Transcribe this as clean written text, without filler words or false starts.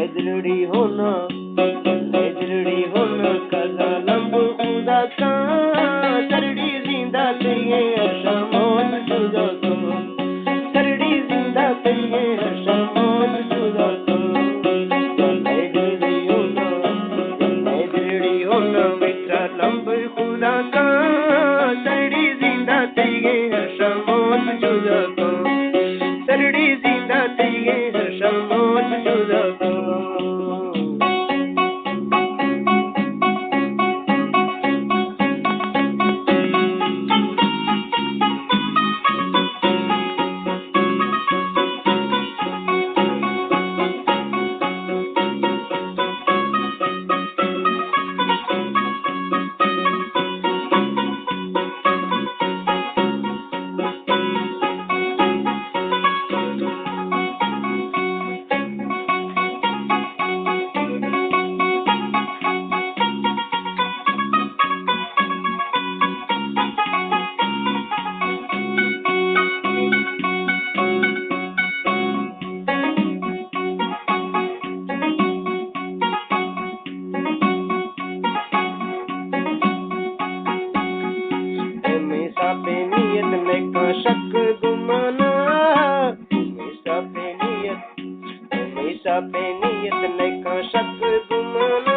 जरूरी होना कदा लंब खुदा का सरड़ी जिंदा चाहिए हर्षा मौत जुदा को सरड़ी जिंदा चाहिए हर्षा मौत जुदा को जरूरी होना मित्रा लंब खुदा का सरड़ी जिंदा चाहिए हर्षा मौत जुदा को सरड़ी जिंदा चाहिए हर्षा मौत जुदा को शक गुमाना हमेशा पे नियत का शक गुमाना